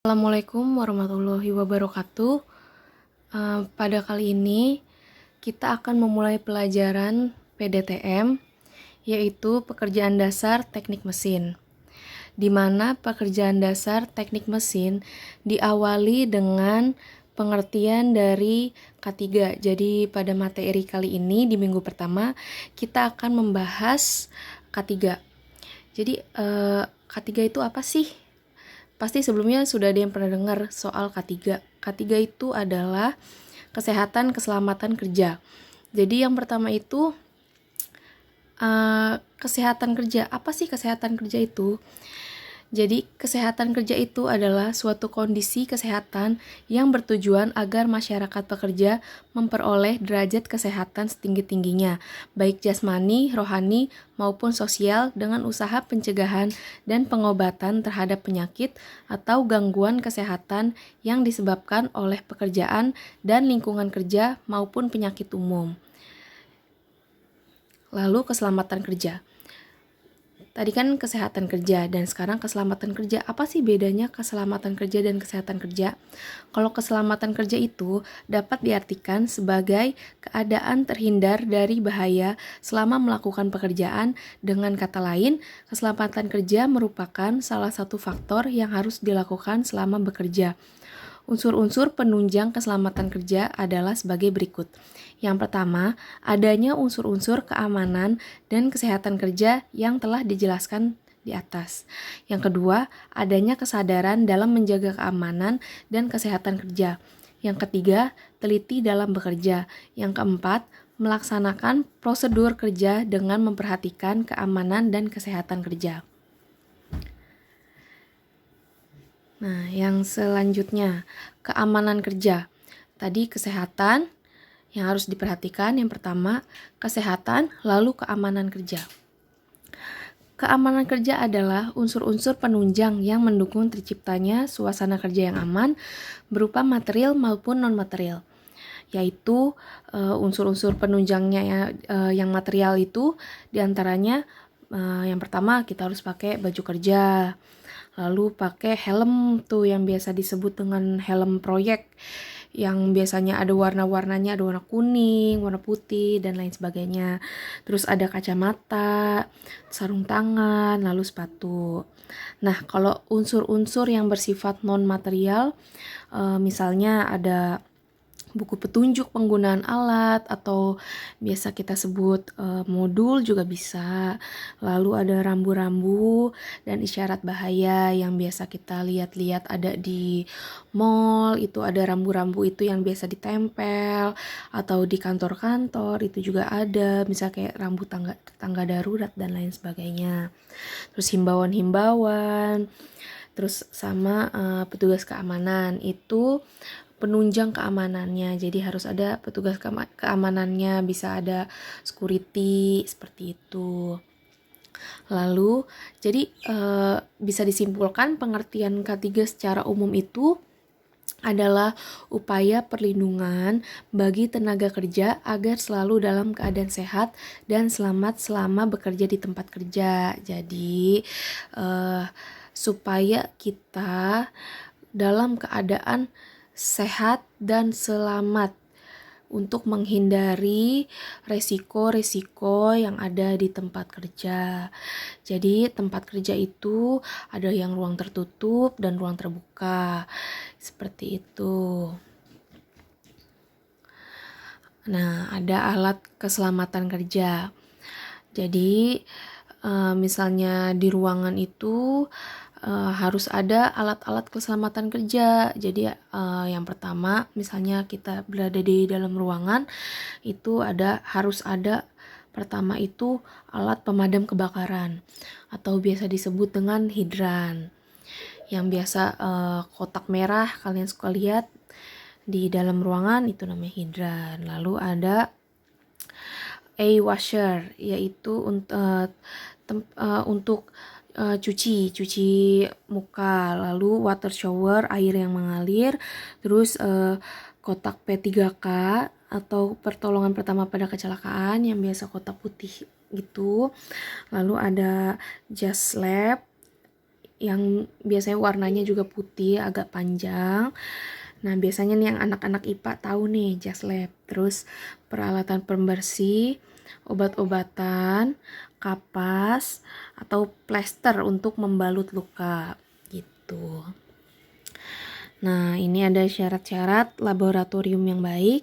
Assalamualaikum warahmatullahi wabarakatuh. Pada kali ini kita akan memulai pelajaran PDTM, yaitu pekerjaan dasar teknik mesin, di mana pekerjaan dasar teknik mesin diawali dengan pengertian dari K3. Jadi pada materi kali ini di minggu pertama kita akan membahas K3. Jadi K3 itu apa sih? Pasti sebelumnya sudah ada yang pernah dengar soal K3. K3 itu adalah kesehatan keselamatan kerja. Jadi yang pertama itu kesehatan kerja. Apa sih kesehatan kerja itu? Jadi kesehatan kerja itu adalah suatu kondisi kesehatan yang bertujuan agar masyarakat pekerja memperoleh derajat kesehatan setinggi-tingginya, baik jasmani, rohani, maupun sosial dengan usaha pencegahan dan pengobatan terhadap penyakit atau gangguan kesehatan yang disebabkan oleh pekerjaan dan lingkungan kerja maupun penyakit umum. Lalu keselamatan kerja. Tadi kan kesehatan kerja dan sekarang keselamatan kerja. Apa sih bedanya keselamatan kerja dan kesehatan kerja? Kalau keselamatan kerja itu dapat diartikan sebagai keadaan terhindar dari bahaya selama melakukan pekerjaan. Dengan kata lain, keselamatan kerja merupakan salah satu faktor yang harus dilakukan selama bekerja. Unsur-unsur penunjang keselamatan kerja adalah sebagai berikut. Yang pertama, adanya unsur-unsur keamanan dan kesehatan kerja yang telah dijelaskan di atas. Yang kedua, adanya kesadaran dalam menjaga keamanan dan kesehatan kerja. Yang ketiga, teliti dalam bekerja. Yang keempat, melaksanakan prosedur kerja dengan memperhatikan keamanan dan kesehatan kerja. Nah, yang selanjutnya, keamanan kerja. Tadi kesehatan yang harus diperhatikan, yang pertama kesehatan, lalu keamanan kerja. Keamanan kerja adalah unsur-unsur penunjang yang mendukung terciptanya suasana kerja yang aman berupa material maupun non-material. Yaitu unsur-unsur penunjangnya yang material itu diantaranya yang pertama kita harus pakai baju kerja. Lalu pakai helm tuh yang biasa disebut dengan helm proyek, yang biasanya ada warna-warnanya, ada warna kuning, warna putih, dan lain sebagainya. Terus ada kacamata, sarung tangan, lalu sepatu. Nah, kalau unsur-unsur yang bersifat non-material, misalnya ada buku petunjuk penggunaan alat atau biasa kita sebut modul juga bisa. Lalu ada rambu-rambu dan isyarat bahaya yang biasa kita lihat-lihat ada di mall, itu ada rambu-rambu itu yang biasa ditempel, atau di kantor-kantor itu juga ada, misal kayak rambu tangga darurat dan lain sebagainya. Terus himbauan-himbauan, terus sama petugas keamanan itu penunjang keamanannya, jadi harus ada petugas keamanannya, bisa ada security seperti itu. Lalu jadi bisa disimpulkan pengertian K3 secara umum itu adalah upaya perlindungan bagi tenaga kerja agar selalu dalam keadaan sehat dan selamat selama bekerja di tempat kerja. Jadi supaya kita dalam keadaan sehat dan selamat untuk menghindari resiko-resiko yang ada di tempat kerja. Jadi tempat kerja itu ada yang ruang tertutup dan ruang terbuka. Seperti itu. Nah, ada alat keselamatan kerja. Jadi misalnya di ruangan itu harus ada alat-alat keselamatan kerja. Jadi yang pertama, misalnya kita berada di dalam ruangan, itu harus ada pertama itu alat pemadam kebakaran atau biasa disebut dengan hidran. Yang biasa kotak merah kalian suka lihat di dalam ruangan itu namanya hidran. Lalu ada washer, yaitu untuk cuci muka. Lalu water shower, air yang mengalir. Terus kotak P3K atau pertolongan pertama pada kecelakaan yang biasa kotak putih gitu. Lalu ada jas lab yang biasanya warnanya juga putih, agak panjang. Nah, biasanya nih yang anak-anak IPA tahu nih, jas lab. Terus peralatan pembersih, obat-obatan, kapas, atau plester untuk membalut luka gitu. Nah, ini ada syarat-syarat laboratorium yang baik.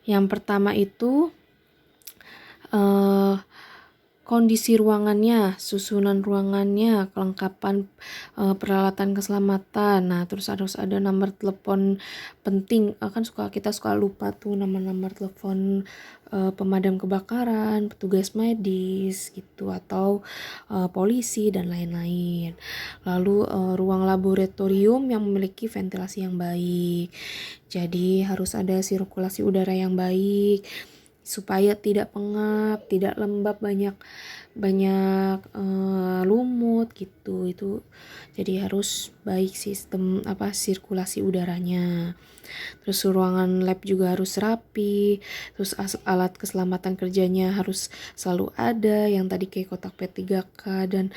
Yang pertama itu kondisi ruangannya, susunan ruangannya, kelengkapan peralatan keselamatan. Nah, terus harus ada nomor telepon penting. Kan kita suka lupa tuh nomor telepon pemadam kebakaran, petugas medis gitu, atau polisi dan lain-lain. Lalu ruang laboratorium yang memiliki ventilasi yang baik. Jadi harus ada sirkulasi udara yang baik supaya tidak pengap, tidak lembab, banyak lumut gitu. Itu jadi harus baik sistem sirkulasi udaranya. Terus ruangan lab juga harus rapi. Terus alat keselamatan kerjanya harus selalu ada, yang tadi kayak kotak P3K dan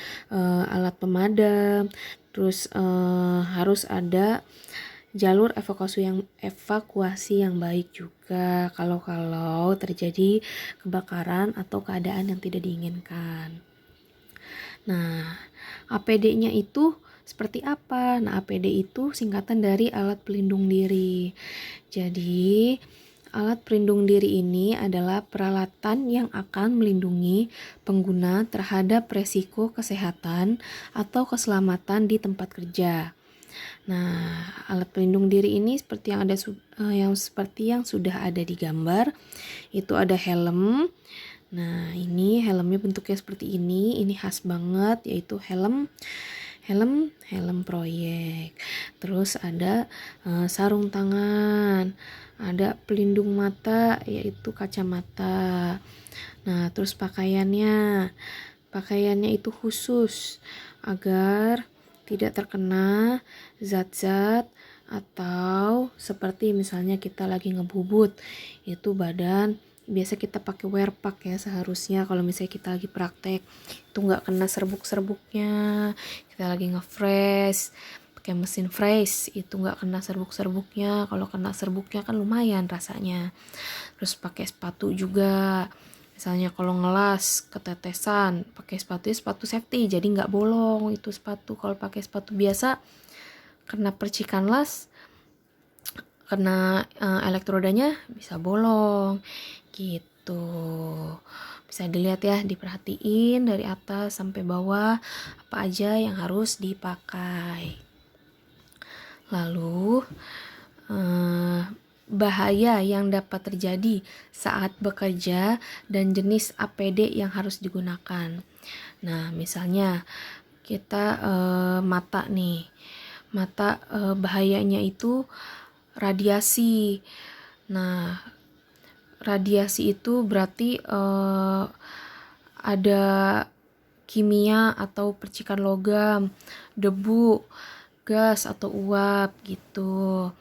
alat pemadam. Terus harus ada jalur evakuasi yang baik juga kalau terjadi kebakaran atau keadaan yang tidak diinginkan. Nah, APD-nya itu seperti apa? Nah, APD itu singkatan dari alat pelindung diri. Jadi, alat pelindung diri ini adalah peralatan yang akan melindungi pengguna terhadap resiko kesehatan atau keselamatan di tempat kerja. Nah, alat pelindung diri ini seperti yang sudah ada di gambar. Itu ada helm. Nah, ini helmnya bentuknya seperti ini. Ini khas banget, yaitu helm proyek. Terus ada sarung tangan, ada pelindung mata, yaitu kacamata. Nah, terus pakaiannya itu khusus agar tidak terkena zat-zat atau seperti misalnya kita lagi ngebubut, itu badan biasa kita pakai wear pack ya, seharusnya kalau misalnya kita lagi praktek itu nggak kena serbuk-serbuknya. Kita lagi nge-fresh pakai mesin fresh itu nggak kena serbuk-serbuknya. Kalau kena serbuknya kan lumayan rasanya. Terus pakai sepatu juga, misalnya kalau ngelas ketetesan, pakai sepatu safety, jadi nggak bolong itu sepatu. Kalau pakai sepatu biasa kena percikan las, kena elektrodanya bisa bolong gitu. Bisa dilihat ya, diperhatiin dari atas sampai bawah apa aja yang harus dipakai. Lalu bahaya yang dapat terjadi saat bekerja dan jenis APD yang harus digunakan. Nah, misalnya kita mata nih. Mata bahayanya itu radiasi. Nah, radiasi itu berarti ada kimia atau percikan logam, debu, gas atau uap gitu.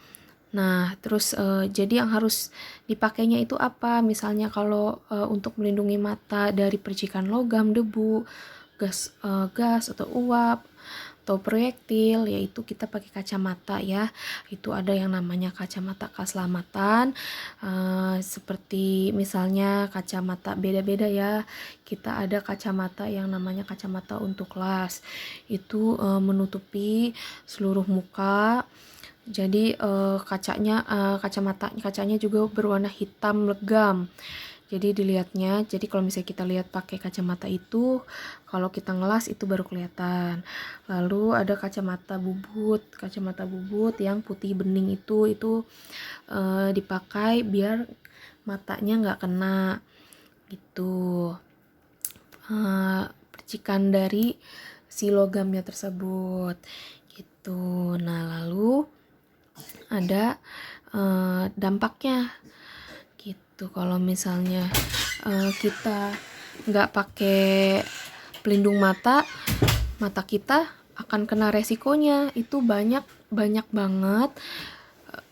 Nah, terus jadi yang harus dipakainya itu apa? Misalnya kalau untuk melindungi mata dari percikan logam, debu, gas atau uap atau proyektil, yaitu kita pakai kacamata ya. Itu ada yang namanya kacamata keselamatan, seperti misalnya kacamata beda-beda ya. Kita ada kacamata yang namanya kacamata untuk las. Itu menutupi seluruh muka. Jadi kacanya juga berwarna hitam legam. Jadi dilihatnya, jadi kalau misalnya kita lihat pakai kacamata itu, kalau kita ngelas itu baru kelihatan. Lalu ada kacamata bubut yang putih bening itu dipakai biar matanya nggak kena gitu percikan dari si logamnya tersebut gitu. Nah, lalu ada dampaknya gitu. Kalau misalnya kita nggak pakai pelindung mata kita akan kena resikonya. Itu banyak banget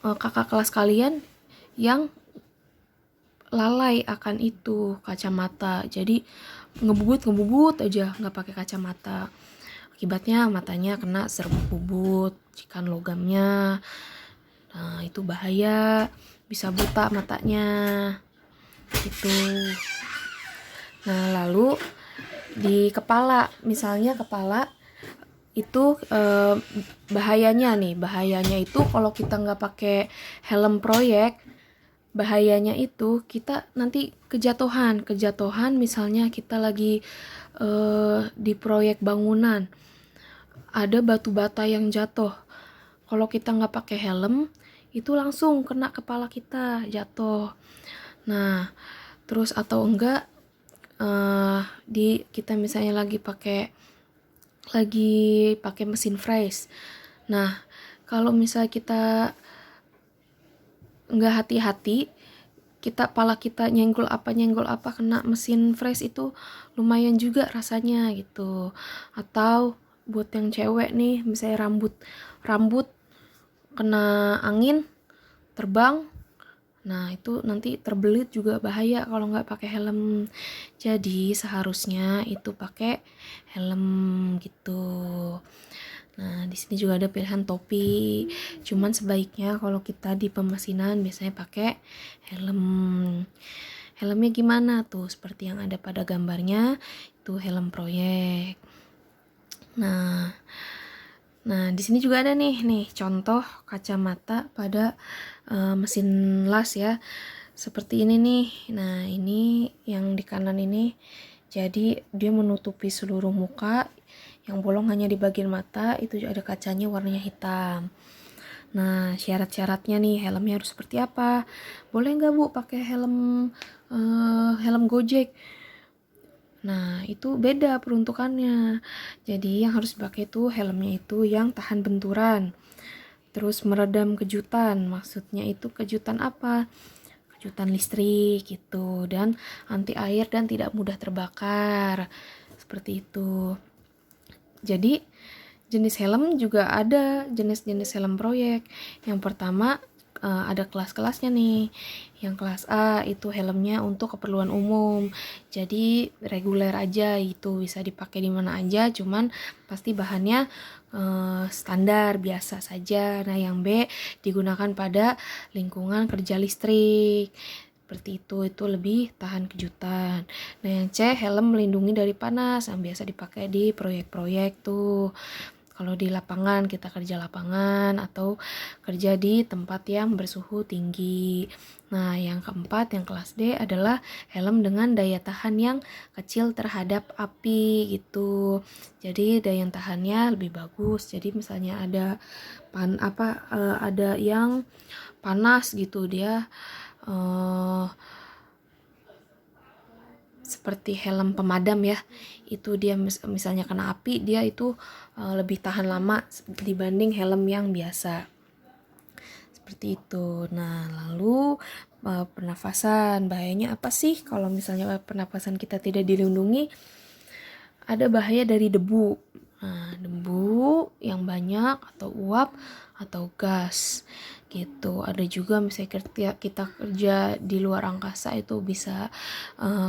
kakak kelas kalian yang lalai akan itu kacamata. Jadi ngebubut aja nggak pakai kacamata. Akibatnya matanya kena serbuk bubut, cikan logamnya. Nah, itu bahaya, bisa buta matanya. Gitu. Nah, lalu di kepala, misalnya kepala itu bahayanya itu kalau kita nggak pakai helm proyek, bahayanya itu kita nanti kejatuhan misalnya kita lagi di proyek bangunan, ada batu bata yang jatuh, kalau kita nggak pakai helm itu langsung kena kepala kita, jatuh. Nah, terus atau enggak kita misalnya lagi pakai mesin freeze. Nah, kalau misalnya kita nggak hati-hati, pala kita nyenggol apa kena mesin freeze, itu lumayan juga rasanya gitu. Atau buat yang cewek nih, misalnya rambut kena angin terbang, nah itu nanti terbelit juga, bahaya kalau nggak pakai helm. Jadi seharusnya itu pakai helm gitu. Nah, di sini juga ada pilihan topi. Cuman sebaiknya kalau kita di pemesinan biasanya pakai helm. Helmnya gimana tuh? Seperti yang ada pada gambarnya, itu helm proyek. Nah, di sini juga ada nih contoh kacamata pada mesin las ya. Seperti ini nih. Nah, ini yang di kanan ini. Jadi dia menutupi seluruh muka, yang bolong hanya di bagian mata, itu ada kacanya warnanya hitam. Nah, syarat-syaratnya nih, helmnya harus seperti apa? Boleh nggak Bu pakai helm Gojek? Nah, itu beda peruntukannya. Jadi yang harus dipakai itu helmnya itu yang tahan benturan, terus meredam kejutan. Maksudnya itu kejutan apa? Kejutan listrik gitu, dan anti air dan tidak mudah terbakar. Seperti itu. Jadi jenis helm juga ada jenis-jenis helm proyek. Yang pertama ada kelas-kelasnya nih. Yang kelas A itu helmnya untuk keperluan umum, jadi reguler aja, itu bisa dipakai di mana aja, cuman pasti bahannya standar biasa saja. Nah, yang B digunakan pada lingkungan kerja listrik, seperti itu lebih tahan kejutan. Nah, yang C helm melindungi dari panas, yang biasa dipakai di proyek-proyek tuh. Kalau di lapangan, kita kerja lapangan atau kerja di tempat yang bersuhu tinggi. Nah, yang keempat, yang kelas D adalah helm dengan daya tahan yang kecil terhadap api gitu. Jadi daya tahannya lebih bagus. Jadi misalnya ada ada yang panas gitu, dia seperti helm pemadam ya, itu dia misalnya kena api, dia itu lebih tahan lama dibanding helm yang biasa, seperti itu. Nah, lalu pernafasan, bahayanya apa sih kalau misalnya pernafasan kita tidak dilindungi? Ada bahaya dari debu. Nah, debu yang banyak atau uap atau gas gitu. Ada juga misalnya kita kerja di luar angkasa, itu bisa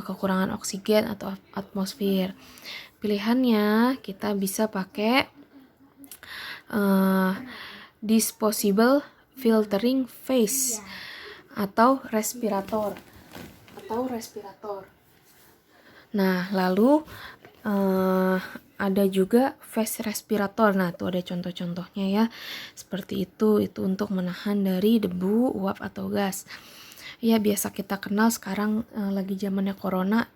kekurangan oksigen atau atmosfer. Pilihannya kita bisa pakai disposable filtering face atau respirator. Nah, lalu ada juga face respirator. Nah, tuh ada contoh-contohnya ya. Seperti itu untuk menahan dari debu, uap atau gas. Ya, biasa kita kenal sekarang lagi zamannya corona,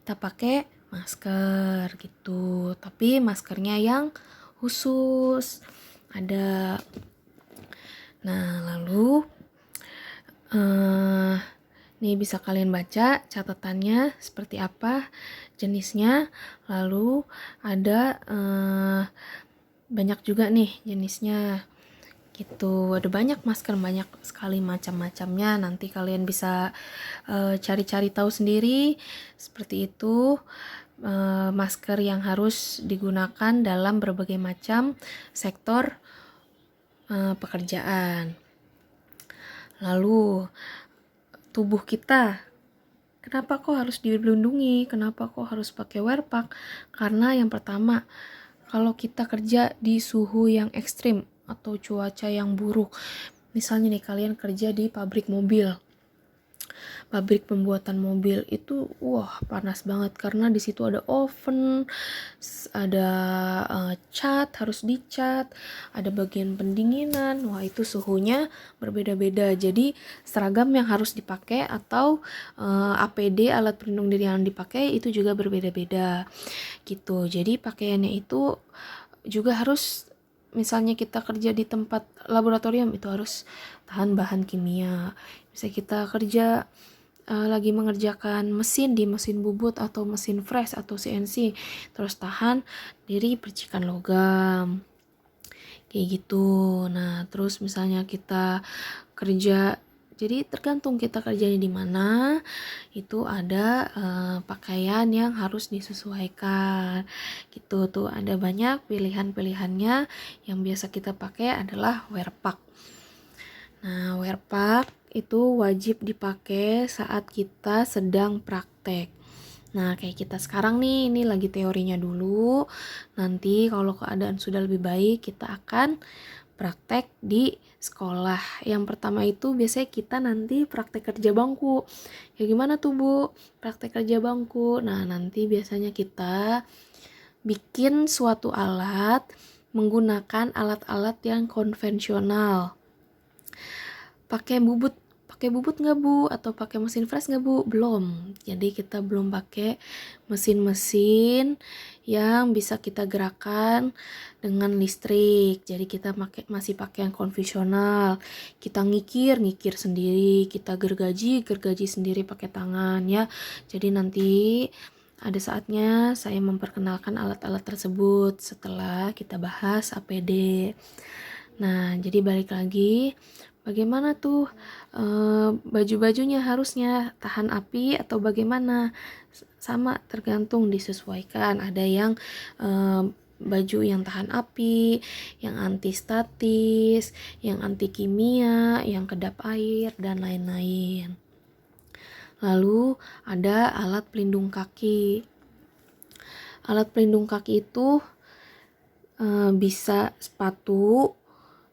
kita pakai masker gitu. Tapi maskernya yang khusus ada. Nah, lalu nih bisa kalian baca catatannya seperti apa, jenisnya. Lalu ada banyak juga nih jenisnya gitu. Ada banyak masker, banyak sekali macam-macamnya. Nanti kalian bisa cari-cari tahu sendiri. Seperti itu masker yang harus digunakan dalam berbagai macam sektor pekerjaan. Lalu tubuh kita, kenapa kok harus dilindungi? Kenapa kok harus pakai wear pack? Karena yang pertama, kalau kita kerja di suhu yang ekstrim atau cuaca yang buruk. Misalnya nih, kalian kerja di pabrik mobil. Pabrik pembuatan mobil itu panas banget karena di situ ada oven, ada cat, harus dicat, ada bagian pendinginan. Wah, itu suhunya berbeda-beda. Jadi seragam yang harus dipakai atau APD, alat pelindung diri yang dipakai itu juga berbeda-beda gitu. Jadi pakaiannya itu juga harus, misalnya kita kerja di tempat laboratorium, itu harus tahan bahan kimia. Misalnya kita kerja lagi mengerjakan mesin di mesin bubut atau mesin fresh atau CNC, terus tahan dari percikan logam kayak gitu. Nah, terus misalnya kita kerja, jadi tergantung kita kerjanya di mana, itu ada pakaian yang harus disesuaikan gitu. Tuh ada banyak pilihan-pilihannya. Yang biasa kita pakai adalah wear pack. Nah, wear pack itu wajib dipakai saat kita sedang praktek. Nah, kayak kita sekarang nih, ini lagi teorinya dulu. Nanti kalau keadaan sudah lebih baik, kita akan praktek di sekolah. Yang pertama itu biasanya kita nanti praktek kerja bangku. Ya gimana tuh, Bu? Praktek kerja bangku. Nah, nanti biasanya kita bikin suatu alat menggunakan alat-alat yang konvensional. Pakai bubut nggak, Bu? Atau pakai mesin fresh nggak, Bu? Belum. Jadi kita belum pakai mesin-mesin yang bisa kita gerakan dengan listrik. Jadi kita masih pakai yang konvensional. Kita ngikir sendiri, kita gergaji sendiri pakai tangan ya. Jadi nanti ada saatnya saya memperkenalkan alat-alat tersebut setelah kita bahas APD. Nah, jadi balik lagi, bagaimana tuh baju-bajunya harusnya tahan api atau bagaimana? Sama, tergantung, disesuaikan. Ada yang baju yang tahan api, yang anti statis, yang anti kimia, yang kedap air, dan lain-lain. Lalu ada alat pelindung kaki. Alat pelindung kaki itu bisa sepatu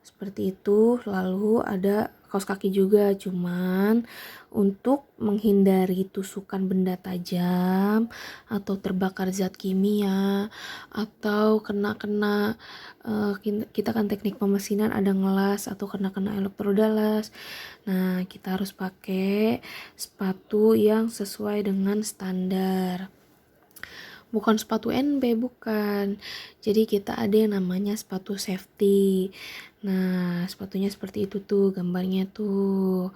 seperti itu, lalu ada kaos kaki juga, cuman untuk menghindari tusukan benda tajam atau terbakar zat kimia atau kena kita kan teknik pemesinan ada ngelas atau kena elektrodalas. Nah, kita harus pakai sepatu yang sesuai dengan standar. Bukan sepatu NB, bukan. Jadi kita ada yang namanya sepatu safety. Nah, sepatunya seperti itu tuh gambarnya tuh.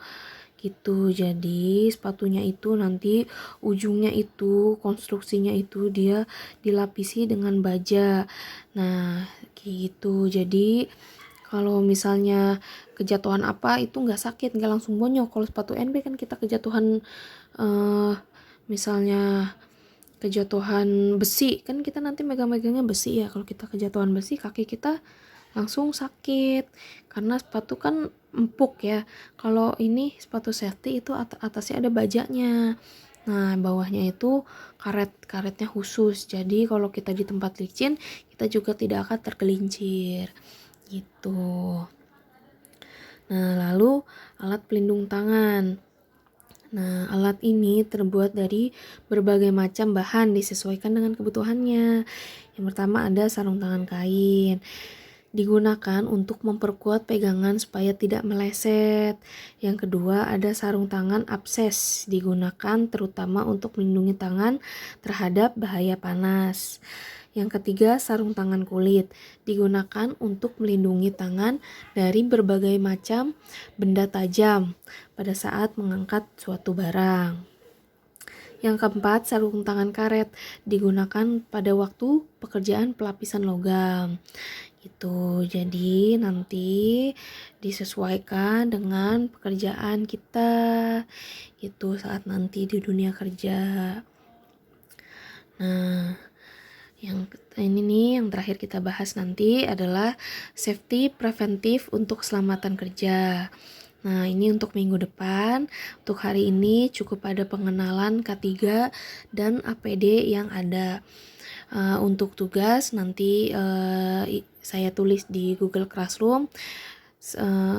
Gitu. Jadi sepatunya itu nanti ujungnya itu, konstruksinya itu dia dilapisi dengan baja. Nah, kayak gitu. Jadi kalau misalnya kejatuhan apa itu nggak sakit, nggak langsung bonyok. Kalau sepatu NB kan kita kejatuhan misalnya kejatuhan besi, kan kita nanti megang-megangnya besi ya. Kalau kita kejatuhan besi, kaki kita langsung sakit karena sepatu kan empuk ya. Kalau ini sepatu safety itu atasnya ada bajanya. Nah, bawahnya itu karetnya khusus. Jadi kalau kita di tempat licin, kita juga tidak akan tergelincir gitu. Nah, lalu alat pelindung tangan. Nah, alat ini terbuat dari berbagai macam bahan disesuaikan dengan kebutuhannya. Yang pertama ada sarung tangan kain. Digunakan untuk memperkuat pegangan supaya tidak meleset. Yang kedua ada sarung tangan abses. Digunakan terutama untuk melindungi tangan terhadap bahaya panas. Yang ketiga, sarung tangan kulit digunakan untuk melindungi tangan dari berbagai macam benda tajam pada saat mengangkat suatu barang. Yang keempat, sarung tangan karet digunakan pada waktu pekerjaan pelapisan logam. Gitu. Jadi nanti disesuaikan dengan pekerjaan kita gitu saat nanti di dunia kerja. Nah, yang ini nih yang terakhir kita bahas nanti adalah safety preventif untuk keselamatan kerja. Nah, ini untuk minggu depan. Untuk hari ini cukup ada pengenalan K3 dan APD yang ada. Untuk tugas nanti saya tulis di Google Classroom.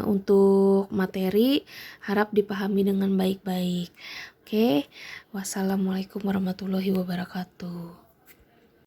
Untuk materi harap dipahami dengan baik-baik. Oke, wassalamualaikum warahmatullahi wabarakatuh.